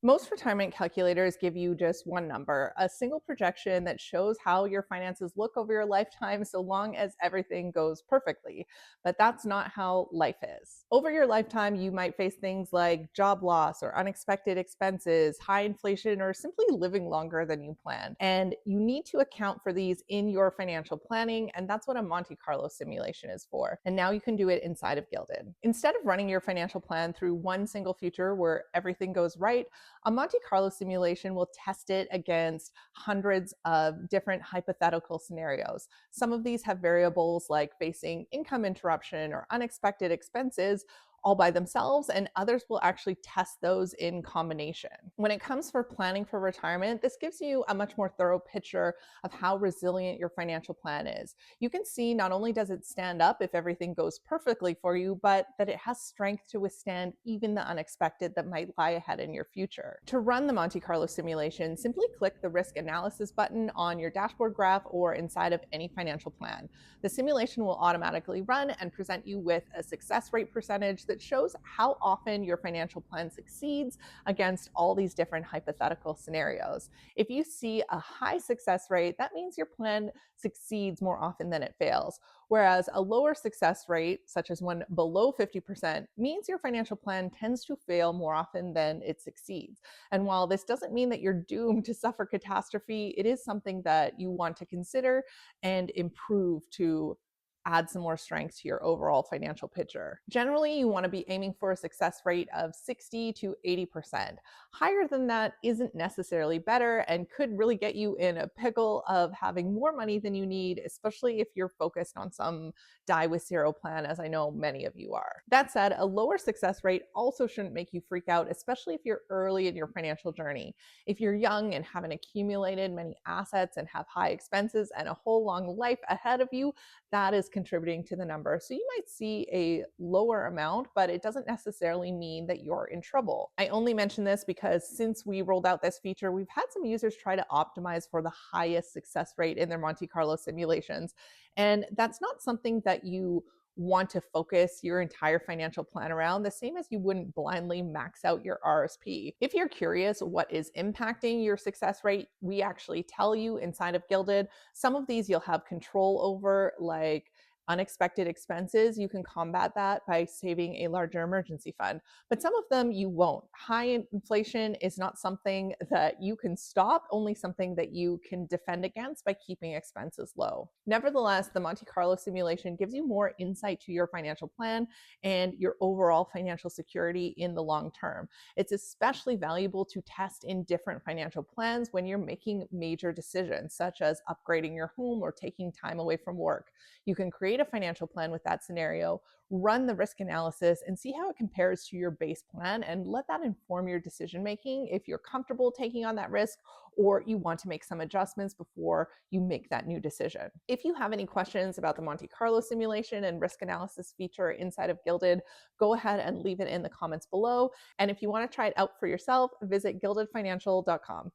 Most retirement calculators give you just one number, a single projection that shows how your finances look over your lifetime so long as everything goes perfectly. But that's not how life is. Over your lifetime, you might face things like job loss or unexpected expenses, high inflation, or simply living longer than you planned. And you need to account for these in your financial planning, and that's what a Monte Carlo simulation is for. And now you can do it inside of Gilded. Instead of running your financial plan through one single future where everything goes right, a Monte Carlo simulation will test it against hundreds of different hypothetical scenarios. Some of these have variables like facing income interruption or unexpected expenses all by themselves, and others will actually test those in combination. When it comes for planning for retirement, this gives you a much more thorough picture of how resilient your financial plan is. You can see not only does it stand up if everything goes perfectly for you, but that it has strength to withstand even the unexpected that might lie ahead in your future. To run the Monte Carlo simulation, simply click the risk analysis button on your dashboard graph or inside of any financial plan. The simulation will automatically run and present you with a success rate percentage that shows how often your financial plan succeeds against all these different hypothetical scenarios. If you see a high success rate, that means your plan succeeds more often than it fails. Whereas a lower success rate, such as one below 50%, means your financial plan tends to fail more often than it succeeds. And while this doesn't mean that you're doomed to suffer catastrophe, it is something that you want to consider and improve to add some more strength to your overall financial picture. Generally, you want to be aiming for a success rate of 60 to 80%. Higher than that isn't necessarily better and could really get you in a pickle of having more money than you need, especially if you're focused on some die with zero plan, as I know many of you are. That said, a lower success rate also shouldn't make you freak out, especially if you're early in your financial journey. If you're young and haven't accumulated many assets and have high expenses and a whole long life ahead of you, that is contributing to the number. So you might see a lower amount, but it doesn't necessarily mean that you're in trouble. I only mention this because since we rolled out this feature, we've had some users try to optimize for the highest success rate in their Monte Carlo simulations. And that's not something that you want to focus your entire financial plan around, the same as you wouldn't blindly max out your RSP. If you're curious what is impacting your success rate, we actually tell you inside of Gilded. Some of these you'll have control over, like unexpected expenses. You can combat that by saving a larger emergency fund, but some of them you won't. High inflation is not something that you can stop, only something that you can defend against by keeping expenses low. Nevertheless, the Monte Carlo simulation gives you more insight to your financial plan and your overall financial security in the long term. It's especially valuable to test in different financial plans when you're making major decisions, such as upgrading your home or taking time away from work. You can create a financial plan with that scenario, run the risk analysis, and see how it compares to your base plan, and let that inform your decision making if you're comfortable taking on that risk or you want to make some adjustments before you make that new decision. If you have any questions about the Monte Carlo simulation and risk analysis feature inside of Gilded, go ahead and leave it in the comments below. And if you want to try it out for yourself, visit gildedfinancial.com.